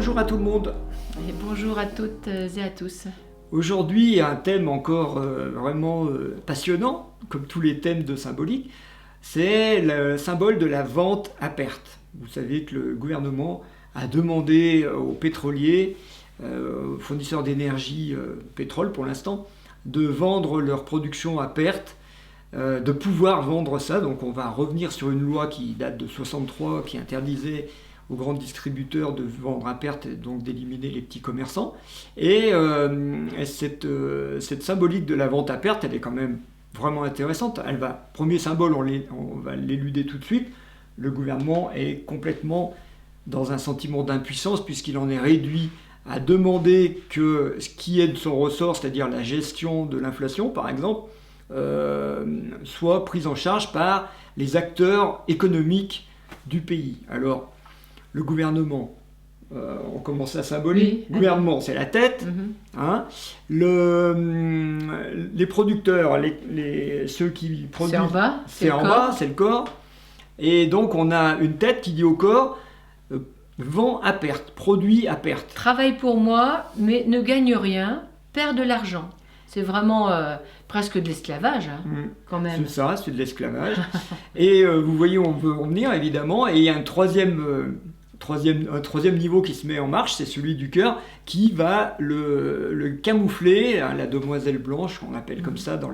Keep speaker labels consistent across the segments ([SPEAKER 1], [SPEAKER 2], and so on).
[SPEAKER 1] Bonjour à tout le monde.
[SPEAKER 2] Et bonjour à toutes et à tous.
[SPEAKER 1] Aujourd'hui, un thème encore vraiment passionnant, comme tous les thèmes de symbolique, c'est le symbole de la vente à perte. Vous savez que le gouvernement a demandé aux pétroliers, aux fournisseurs d'énergie, pétrole pour l'instant, de vendre leur production à perte, de pouvoir vendre ça. Donc on va revenir sur une loi qui date de 63, qui interdisait aux grands distributeurs de vendre à perte et donc d'éliminer les petits commerçants. Et cette symbolique de la vente à perte, elle est quand même vraiment intéressante. Premier symbole, on va l'éluder tout de suite. Le gouvernement est complètement dans un sentiment d'impuissance puisqu'il en est réduit à demander que ce qui est de son ressort, c'est-à-dire la gestion de l'inflation par exemple, soit prise en charge par les acteurs économiques du pays. Alors, le gouvernement, on commence à symbolique. Le gouvernement, c'est la tête. Hein. Les producteurs, ceux qui produisent, c'est en bas, c'est le corps. Et donc, on a une tête qui dit au corps, vend à perte, produit à perte.
[SPEAKER 2] Travaille pour moi, mais ne gagne rien, perd de l'argent. C'est vraiment presque de l'esclavage, hein, quand même.
[SPEAKER 1] C'est ça, c'est de l'esclavage. Et vous voyez où on veut en venir, évidemment. Et il y a un troisième niveau qui se met en marche, c'est celui du cœur, qui va le camoufler, hein, la demoiselle blanche, qu'on appelle comme ça dans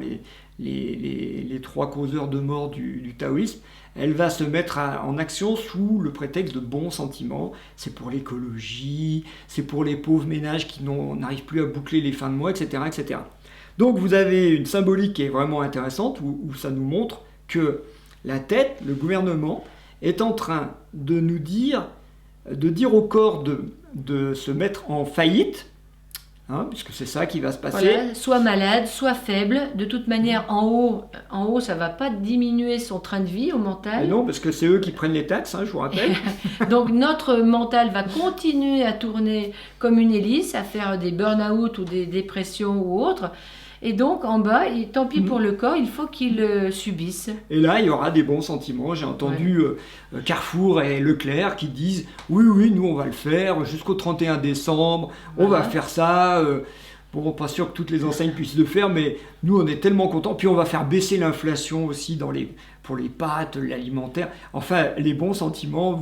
[SPEAKER 1] les trois causeurs de mort du taoïsme. Elle va se mettre en action sous le prétexte de bons sentiments. C'est pour l'écologie, c'est pour les pauvres ménages qui n'arrivent plus à boucler les fins de mois, etc., etc. Donc vous avez une symbolique qui est vraiment intéressante, où ça nous montre que la tête, le gouvernement, est en train de nous dire au corps de se mettre en faillite, hein, puisque c'est ça qui va se passer.
[SPEAKER 2] Voilà, soit malade, soit faible. De toute manière, en haut, ça ne va pas diminuer son train de vie au mental.
[SPEAKER 1] Mais non, parce que c'est eux qui prennent les taxes, hein, je vous rappelle.
[SPEAKER 2] Donc notre mental va continuer à tourner comme une hélice, à faire des burn-out ou des dépressions ou autres. Et donc en bas, tant pis pour le corps, il faut qu'il subisse.
[SPEAKER 1] Et là, il y aura des bons sentiments. J'ai entendu Carrefour et Leclerc qui disent « Oui, nous on va le faire jusqu'au 31 décembre, on va faire ça. Bon, pas sûr que toutes les enseignes puissent le faire, mais nous on est tellement contents. Puis on va faire baisser l'inflation aussi pour les pâtes, l'alimentaire. Enfin, les bons sentiments,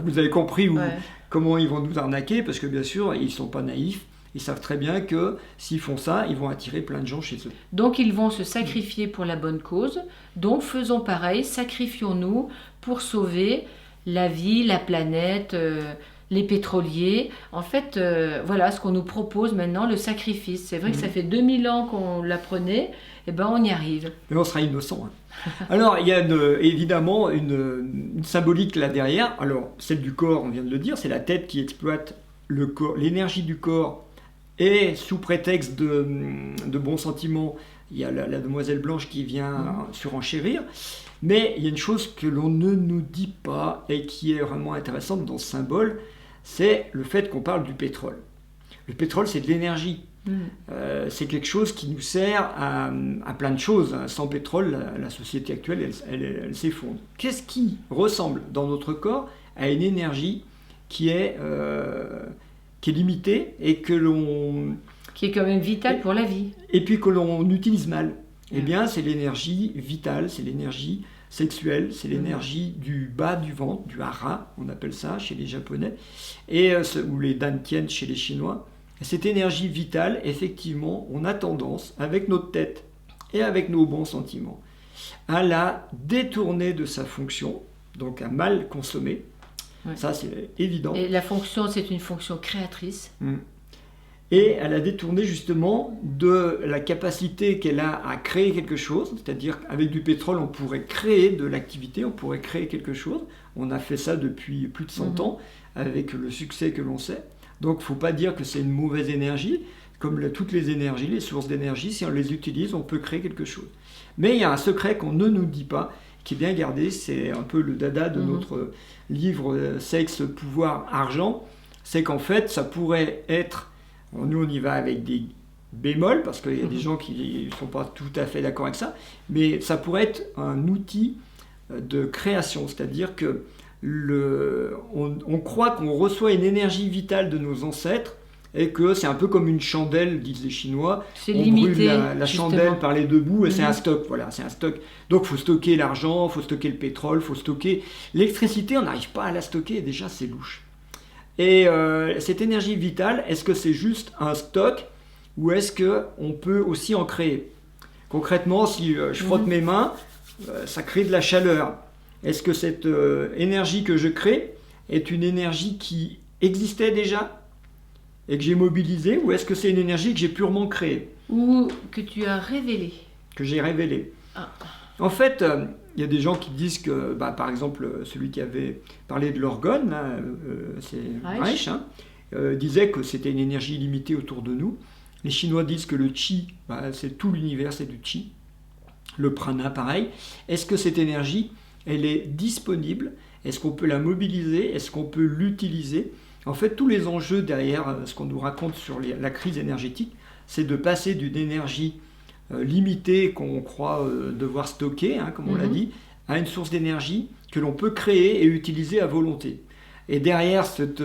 [SPEAKER 1] vous avez compris comment ils vont nous arnaquer, parce que bien sûr, ils ne sont pas naïfs. Ils savent très bien que s'ils font ça, ils vont attirer plein de gens chez eux.
[SPEAKER 2] Donc ils vont se sacrifier pour la bonne cause. Donc faisons pareil, sacrifions-nous pour sauver la vie, la planète, les pétroliers. En fait, voilà ce qu'on nous propose maintenant, le sacrifice. C'est vrai que ça fait 2000 ans qu'on l'apprenait, et ben on y arrive.
[SPEAKER 1] Mais on sera innocent. Hein. Alors il y a évidemment une symbolique là derrière. Alors celle du corps, on vient de le dire, c'est la tête qui exploite le corps, l'énergie du corps. Et sous prétexte de bons sentiments, il y a la demoiselle blanche qui vient surenchérir. Mais il y a une chose que l'on ne nous dit pas et qui est vraiment intéressante dans ce symbole, c'est le fait qu'on parle du pétrole. Le pétrole, c'est de l'énergie. C'est quelque chose qui nous sert à plein de choses. Sans pétrole, la société actuelle, elle s'effondre. Qu'est-ce qui ressemble dans notre corps à une énergie qui est limitée et
[SPEAKER 2] qui est quand même vitale pour la vie.
[SPEAKER 1] Et puis que l'on utilise mal. Eh bien, c'est l'énergie vitale, c'est l'énergie sexuelle, c'est l'énergie du bas du ventre, du hara, on appelle ça chez les Japonais, ou les dantian chez les Chinois. Et cette énergie vitale, effectivement, on a tendance, avec notre tête et avec nos bons sentiments, à la détourner de sa fonction, donc à mal consommer. Ça, c'est évident.
[SPEAKER 2] Et la fonction, c'est une fonction créatrice.
[SPEAKER 1] Et elle a détourné justement de la capacité qu'elle a à créer quelque chose, c'est-à-dire qu'avec du pétrole, on pourrait créer de l'activité, on pourrait créer quelque chose. On a fait ça depuis plus de 100 ans, avec le succès que l'on sait. Donc, il ne faut pas dire que c'est une mauvaise énergie. Comme toutes les énergies, les sources d'énergie, si on les utilise, on peut créer quelque chose. Mais il y a un secret qu'on ne nous dit pas, qui est bien gardé, c'est un peu le dada de notre livre Sexe, pouvoir, argent, c'est qu'en fait, ça pourrait être, nous on y va avec des bémols, parce qu'il y a des gens qui ne sont pas tout à fait d'accord avec ça, mais ça pourrait être un outil de création, c'est-à-dire que on croit qu'on reçoit une énergie vitale de nos ancêtres et que c'est un peu comme une chandelle, disent les Chinois.
[SPEAKER 2] C'est
[SPEAKER 1] on
[SPEAKER 2] limité,
[SPEAKER 1] brûle la chandelle par les deux bouts et c'est un stock. Voilà, c'est un stock. Donc il faut stocker l'argent, il faut stocker le pétrole, il faut stocker l'électricité. On n'arrive pas à la stocker, déjà c'est louche. Et cette énergie vitale, est-ce que c'est juste un stock ou est-ce qu'on peut aussi en créer? Concrètement, si je frotte mes mains, ça crée de la chaleur. Est-ce que cette énergie que je crée est une énergie qui existait déjà et que j'ai mobilisée, ou est-ce que c'est une énergie que j'ai purement créée?
[SPEAKER 2] Ou que tu as révélée.
[SPEAKER 1] Que j'ai révélée.
[SPEAKER 2] Ah.
[SPEAKER 1] En fait, il y a des gens qui disent que, par exemple, celui qui avait parlé de l'orgone, c'est Reich, disait que c'était une énergie illimitée autour de nous. Les Chinois disent que le Qi, c'est tout l'univers, c'est du Qi. Le prana, pareil. Est-ce que cette énergie, elle est disponible? Est-ce qu'on peut la mobiliser? Est-ce qu'on peut l'utiliser? En fait, tous les enjeux derrière ce qu'on nous raconte sur la crise énergétique, c'est de passer d'une énergie limitée qu'on croit devoir stocker, comme on l'a dit, à une source d'énergie que l'on peut créer et utiliser à volonté. Et derrière cette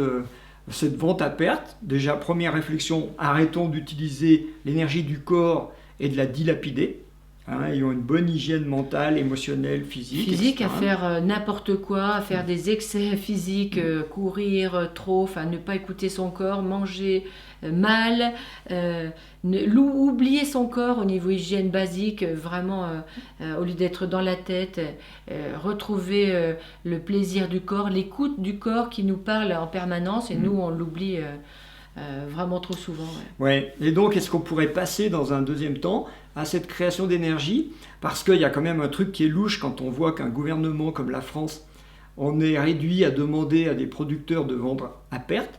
[SPEAKER 1] vente à perte, déjà première réflexion, arrêtons d'utiliser l'énergie du corps et de la dilapider. Ayant une bonne hygiène mentale, émotionnelle, physique.
[SPEAKER 2] Physique,
[SPEAKER 1] etc.
[SPEAKER 2] à faire n'importe quoi, à faire des excès physiques, courir trop, ne pas écouter son corps, manger mal, oublier son corps au niveau hygiène basique, vraiment, au lieu d'être dans la tête, retrouver le plaisir du corps, l'écoute du corps qui nous parle en permanence, et nous, on l'oublie vraiment trop souvent.
[SPEAKER 1] Ouais. Et donc, est-ce qu'on pourrait passer dans un deuxième temps à cette création d'énergie? Parce qu'il y a quand même un truc qui est louche quand on voit qu'un gouvernement comme la France en est réduit à demander à des producteurs de vendre à perte.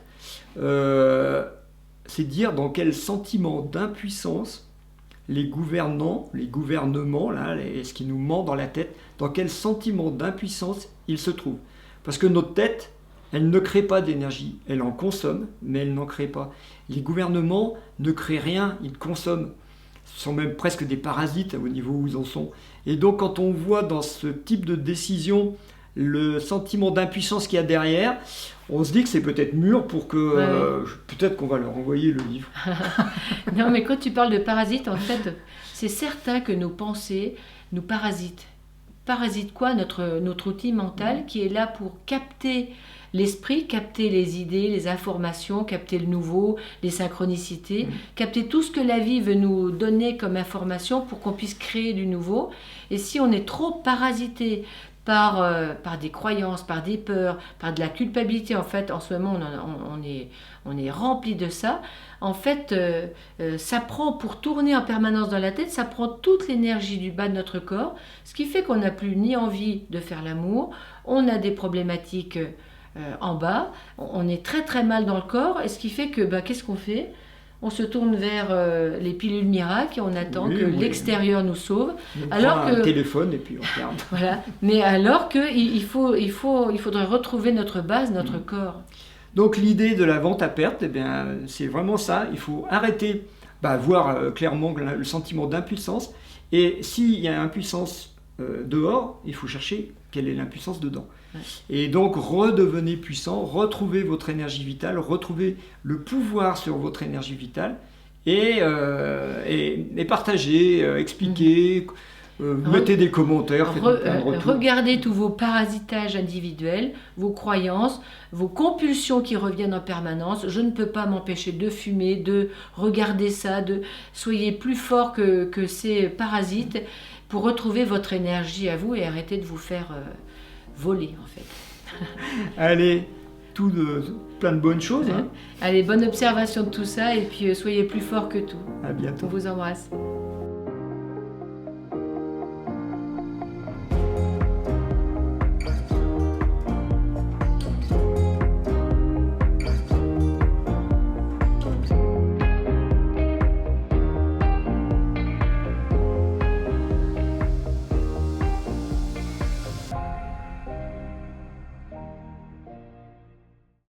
[SPEAKER 1] C'est dire dans quel sentiment d'impuissance les gouvernements, là, ce qui nous ment dans la tête, dans quel sentiment d'impuissance ils se trouvent. Parce que notre tête, elle ne crée pas d'énergie, elle en consomme, mais elle n'en crée pas. Les gouvernements ne créent rien, ils consomment. Ce sont même presque des parasites au niveau où ils en sont. Et donc quand on voit dans ce type de décision le sentiment d'impuissance qu'il y a derrière, on se dit que c'est peut-être mûr pour que... peut-être qu'on va leur envoyer le livre.
[SPEAKER 2] Non, mais quand tu parles de parasites, en fait, c'est certain que nos pensées nous parasitent. Parasite quoi? Notre outil mental qui est là pour capter l'esprit, capter les idées, les informations, capter le nouveau, les synchronicités, capter tout ce que la vie veut nous donner comme information pour qu'on puisse créer du nouveau. Et si on est trop parasité par des croyances, par des peurs, par de la culpabilité, en fait, en ce moment, on est rempli de ça. En fait, ça prend, pour tourner en permanence dans la tête, ça prend toute l'énergie du bas de notre corps, ce qui fait qu'on n'a plus ni envie de faire l'amour, on a des problématiques en bas, on est très très mal dans le corps, et ce qui fait que, qu'est-ce qu'on fait? On se tourne vers les pilules miracles et on attend que l'extérieur nous sauve.
[SPEAKER 1] On prend un téléphone et puis on regarde.
[SPEAKER 2] Voilà. Mais alors qu'il faudrait retrouver notre base, notre corps.
[SPEAKER 1] Donc l'idée de la vente à perte, c'est vraiment ça. Il faut arrêter, voir clairement le sentiment d'impuissance. Et s'il y a impuissance dehors, il faut chercher quelle est l'impuissance dedans. Ouais. Et donc redevenez puissant, retrouvez votre énergie vitale, retrouvez le pouvoir sur votre énergie vitale et partagez, expliquez, mettez des commentaires, faites plein de retours.
[SPEAKER 2] Regardez tous vos parasitages individuels, vos croyances, vos compulsions qui reviennent en permanence. Je ne peux pas m'empêcher de fumer, de regarder ça, soyez plus fort que ces parasites pour retrouver votre énergie à vous et arrêter de vous faire voler, en fait.
[SPEAKER 1] Allez, plein de bonnes choses.
[SPEAKER 2] Allez, bonne observation de tout ça et puis soyez plus fort que tout.
[SPEAKER 1] À bientôt.
[SPEAKER 2] On vous embrasse.